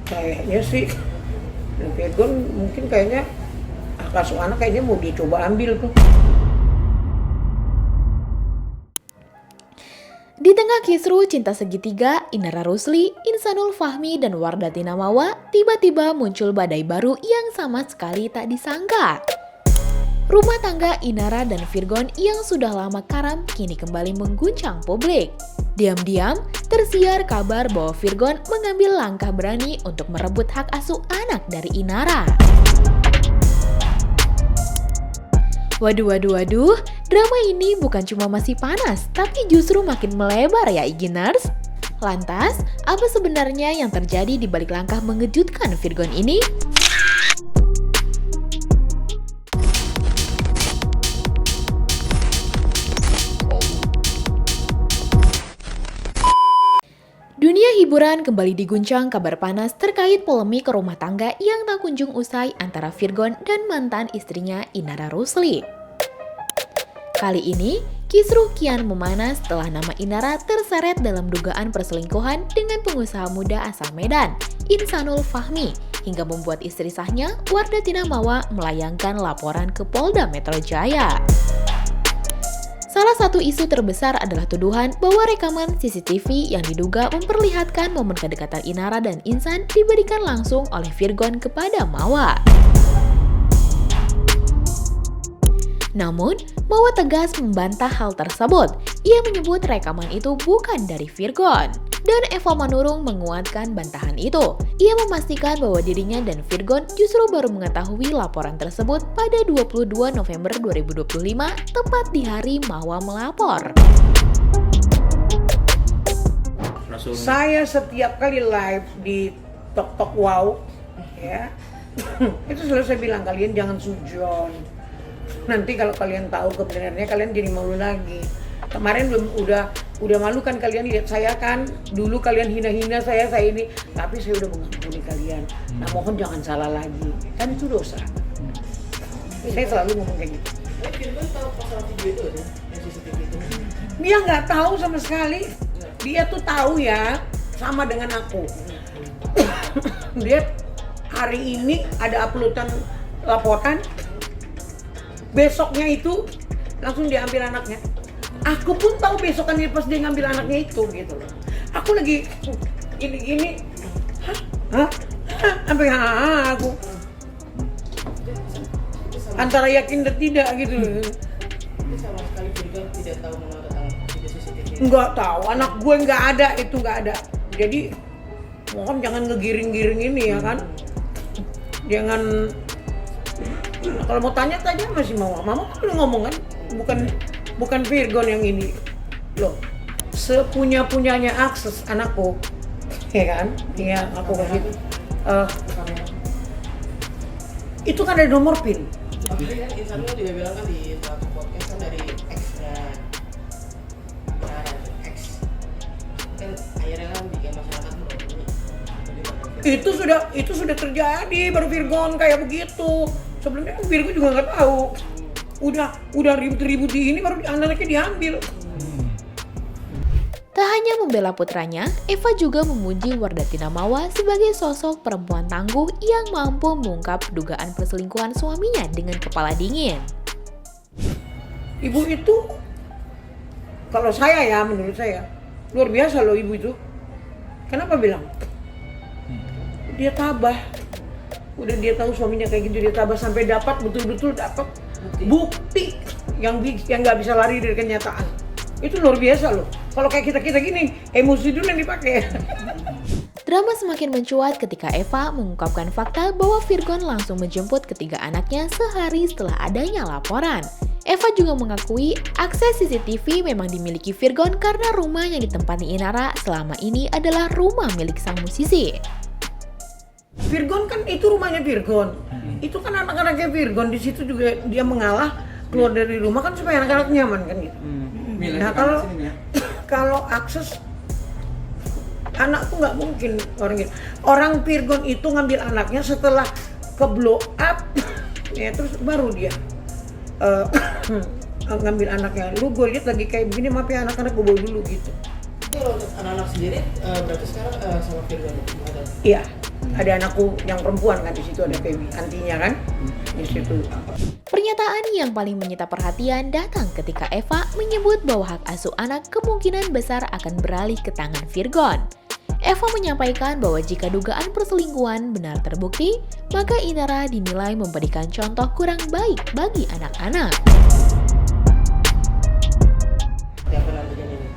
Kayaknya sih Virgon mungkin kayaknya asuh anak kayaknya mau dicoba ambil tuh. Di tengah kisruh cinta segitiga, Inara Rusli, Insanul Fahmi, dan Wardatina Mawa tiba-tiba muncul badai baru yang sama sekali tak disangka. Rumah tangga Inara dan Virgon yang sudah lama karam kini kembali mengguncang publik. Diam-diam, tersiar kabar bahwa Virgon mengambil langkah berani untuk merebut hak asuh anak dari Inara. Waduh, drama ini bukan cuma masih panas, tapi justru makin melebar ya Iginers. Lantas, apa sebenarnya yang terjadi di balik langkah mengejutkan Virgon ini? Dunia hiburan kembali diguncang kabar panas terkait polemik rumah tangga yang tak kunjung usai antara Virgon dan mantan istrinya Inara Rusli. Kali ini, kisruh kian memanas setelah nama Inara terseret dalam dugaan perselingkuhan dengan pengusaha muda asal Medan, Insanul Fahmi, hingga membuat istri sahnya, Wardatina Mawa, melayangkan laporan ke Polda Metro Jaya. Salah satu isu terbesar adalah tuduhan bahwa rekaman CCTV yang diduga memperlihatkan momen kedekatan Inara dan Insan diberikan langsung oleh Virgon kepada Mawa. Namun, Mawa tegas membantah hal tersebut. Ia menyebut rekaman itu bukan dari Virgon. Dan Eva Manurung menguatkan bantahan itu. Ia memastikan bahwa dirinya dan Virgon justru baru mengetahui laporan tersebut pada 22 November 2025, tepat di hari Mawa melapor. Saya setiap kali live di Tok Tok Wow, ya, itu selalu saya bilang kalian jangan sujon. Nanti kalau kalian tahu kebenarannya kalian jadi malu lagi. Kemarin udah malu kan kalian lihat saya kan, dulu kalian hina-hina saya ini, tapi saya udah mengampuni kalian. Nah mohon jangan salah lagi, kan itu dosa. Saya selalu ngomong kayak gitu. Virgon tahu pasal video itu ya, yang CCTV itu? Dia nggak tahu sama sekali. Dia tuh tahu ya, sama dengan aku. Dia hari ini ada uploadan laporan, besoknya itu langsung diambil anaknya. Aku pun tahu besokannya pas dia ngambil anaknya itu gitu loh. Aku lagi gini, sampai aku antara yakin dan tidak gitu. Itu sama sekali Virgon tidak tahu mengenal tentang video CCTV. Nggak tahu, anak gue nggak ada. Jadi mohon jangan ngegiring-giring ini ya kan. Jangan, kalau mau tanya masih mau. Mama kan udah ngomong kan, bukan Virgon yang ini loh, sepunya-punyanya akses anakku, ya kan? Iya, aku kasih itu kan ada nomor PIN. Tapi kan Insanul juga bilang kan di suatu podcast kan dari ex-nya, ex kan akhirnya kan bikin masyarakat menurut Itu sudah terjadi baru Virgon kayak begitu. Sebelumnya Virgon juga nggak tahu. Udah ribut-ribut di ini baru anaknya diambil. Tak hanya membela putranya, Eva juga memuji Wardatina Mawa sebagai sosok perempuan tangguh yang mampu mengungkap dugaan perselingkuhan suaminya dengan kepala dingin. Ibu itu, kalau saya ya, menurut saya luar biasa loh ibu itu. Kenapa bilang? Dia tabah. Udah dia tahu suaminya kayak gitu, dia tabah sampai dapat betul-betul dapat bukti yang nggak bisa lari dari kenyataan. Itu luar biasa loh. Kalau kayak kita gini, emosi dulu yang dipakai. Drama semakin mencuat ketika Eva mengungkapkan fakta bahwa Virgon langsung menjemput ketiga anaknya sehari setelah adanya laporan. Eva juga mengakui akses CCTV memang dimiliki Virgon karena rumah yang ditempati Inara selama ini adalah rumah milik sang musisi. Virgon kan itu rumahnya Virgon. Itu kan anak-anaknya Virgon, di situ juga dia mengalah keluar dari rumah kan supaya anak-anak nyaman kan gitu. Nah kalau akses anakku nggak mungkin orang gitu. Orang Virgon itu ngambil anaknya setelah ke blow up, ya terus baru dia ngambil anaknya. Lu gue lihat lagi kayak begini, maaf ya anak-anak gue bawa dulu gitu. Itu kalau untuk anak-anak sendiri berarti sekarang sama Virgon ada? Iya. Ada anakku yang perempuan kan, di situ ada Feby, antinya kan, di situ. Pernyataan yang paling menyita perhatian datang ketika Eva menyebut bahwa hak asuh anak kemungkinan besar akan beralih ke tangan Virgon. Eva menyampaikan bahwa jika dugaan perselingkuhan benar terbukti, maka Inara dinilai memberikan contoh kurang baik bagi anak-anak. Siapa nantinya ini?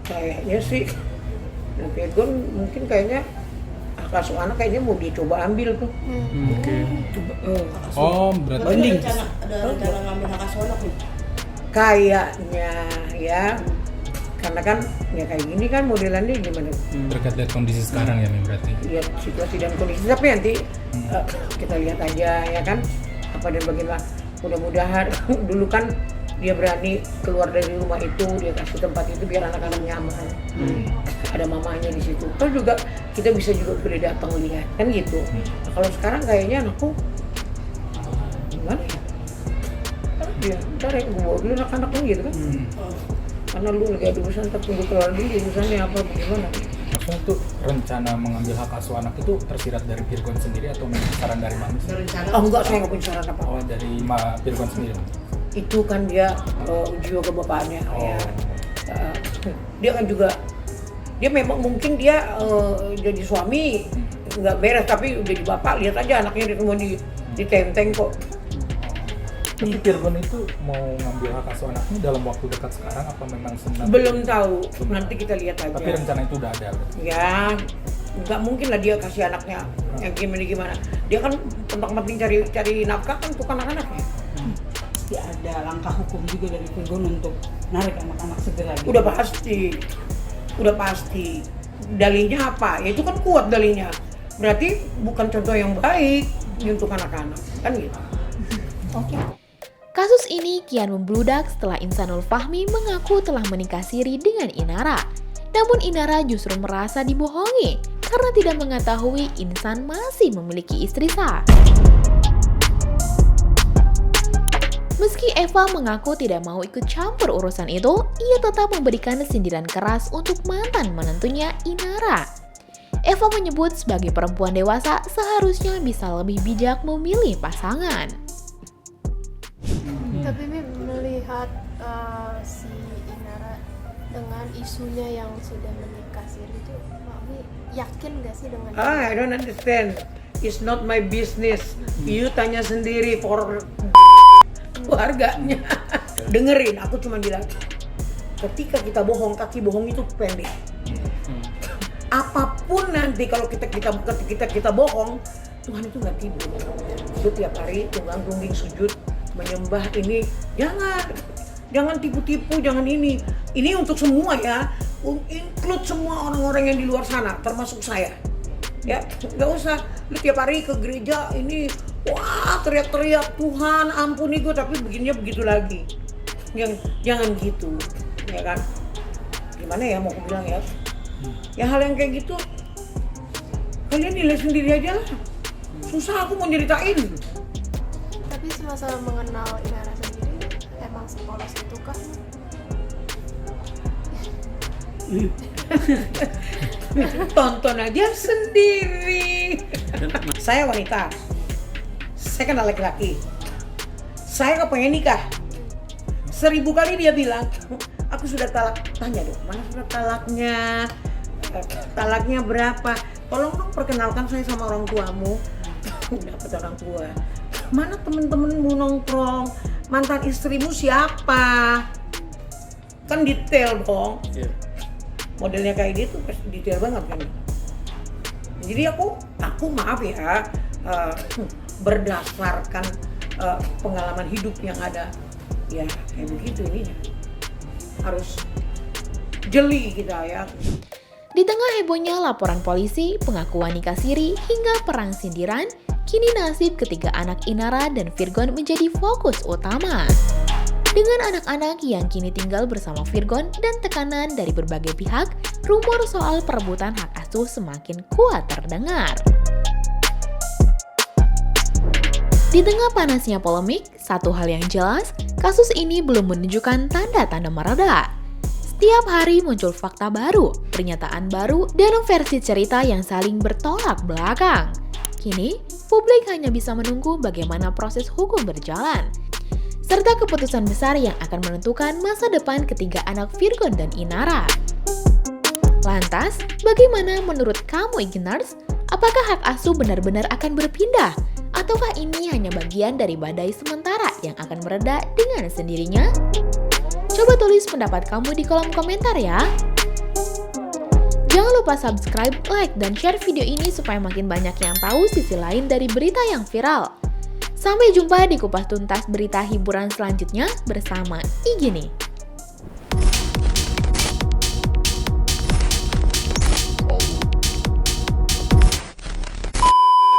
Kayaknya sih, nah Virgon mungkin kayaknya hak asuh anak kayaknya mau dicoba ambil tuh. Oke. Oh, berarti Berarti ada rencana ngambil hak asuh anak nih? kayaknya ya, karena kan ya kayak gini kan modelannya gimana? berkat lihat kondisi sekarang ya, Mi, berarti. Lihat situasi dan kondisi, tapi nanti kita lihat aja ya kan apa dan bagaimana. Mudah-mudahan dulu kan dia berani keluar dari rumah itu, dia kasih tempat itu biar anak-anak nyaman. Ada mamanya di situ. Terus juga kita bisa juga boleh datang lihat kan gitu. Nah, kalau sekarang kayaknya anakku gimana ya? Dia ntar ya gue bawa dulu anak-anaknya gitu kan. Karena lu lagi ada urusan, tapi tunggu keluar dulu urusannya apa bagaimana. Maksudnya tuh rencana mengambil hak asuh anak itu tersirat dari Virgon sendiri atau memang saran dari Mami? Rencana? Oh enggak, saya nggak punya saran apa. Oh, dari Virgon sendiri, Mami? Itu kan dia uji ke bapaknya ya. Dia kan juga dia memang mungkin dia jadi suami nggak beres, tapi udah di bapak, lihat aja anaknya dia semua di tenteng kok. Tapi Virgon itu mau ngambil hak asuh anaknya dalam waktu dekat sekarang apa memang sebenarnya? Belum tahu, nanti kita lihat aja. Tapi rencana itu udah ada. Ya nggak mungkin lah dia kasih anaknya yang gimana. Dia kan penting cari nafkah kan untuk anak-anaknya. Ya ada langkah hukum juga dari Virgon untuk narik anak-anak segera. Gitu. Udah pasti. Dalihnya apa? Ya itu kan kuat dalihnya. Berarti bukan contoh yang baik untuk anak-anak, kan gitu. Oke. Kasus ini kian membludak setelah Insanul Fahmi mengaku telah menikah siri dengan Inara. Namun Inara justru merasa dibohongi karena tidak mengetahui Insan masih memiliki istri sah. Meski Eva mengaku tidak mau ikut campur urusan itu, ia tetap memberikan sindiran keras untuk mantan menantunya Inara. Eva menyebut sebagai perempuan dewasa seharusnya bisa lebih bijak memilih pasangan. Tapi Mi melihat si Inara dengan isunya yang sudah menikah siri itu, Mami yakin gak sih dengan I don't understand. It's not my business. You tanya sendiri for keluarganya. Dengerin, aku cuma bilang, ketika kita bohong, kaki bohong itu pendek. Apapun nanti kalau kita bohong, Tuhan itu nggak tidur. Itu tiap hari tunggang-tungging sujud menyembah ini, jangan tipu-tipu, jangan ini untuk semua ya, include semua orang-orang yang di luar sana, termasuk saya. Ya, nggak usah lu tiap hari ke gereja ini, wah teriak-teriak Tuhan ampuni gue, tapi begininya begitu lagi. Jangan gitu, ya kan? Gimana ya mau aku bilang ya? Ya hal yang kayak gitu, kalian nilai sendiri aja lah. Susah aku mau nyeritain. Tapi semasa mengenal Inara sendiri, emang sepolos itu kah? Tonton aja sendiri. Saya wanita, saya kan laki-laki, saya nggak pengen nikah. 1000 kali dia bilang, aku sudah talak. Tanya dong, mana surat talaknya? Talaknya berapa? Tolong dong perkenalkan saya sama orang tuamu. Dapat orang tua. Mana temen-temenmu nongkrong? Mantan istrimu siapa? Kan detail dong. Modelnya kayak gitu, detail banget kan. Jadi aku maaf ya, berdasarkan pengalaman hidup yang ada, ya kayak begitu ininya. Harus jeli kita ya. Di tengah hebohnya laporan polisi, pengakuan nikah siri, hingga perang sindiran, kini nasib ketiga anak Inara dan Virgon menjadi fokus utama. Dengan anak-anak yang kini tinggal bersama Virgon dan tekanan dari berbagai pihak, rumor soal perebutan hak asuh semakin kuat terdengar. Di tengah panasnya polemik, satu hal yang jelas, kasus ini belum menunjukkan tanda-tanda mereda. Setiap hari muncul fakta baru, pernyataan baru, dan versi cerita yang saling bertolak belakang. Kini, publik hanya bisa menunggu bagaimana proses hukum berjalan, serta keputusan besar yang akan menentukan masa depan ketiga anak Virgon dan Inara. Lantas, bagaimana menurut kamu Ignars? Apakah hak asuh benar-benar akan berpindah? Ataukah ini hanya bagian dari badai sementara yang akan mereda dengan sendirinya? Coba tulis pendapat kamu di kolom komentar ya. Jangan lupa subscribe, like, dan share video ini supaya makin banyak yang tahu sisi lain dari berita yang viral. Sampai jumpa di kupas tuntas berita hiburan selanjutnya bersama Igini.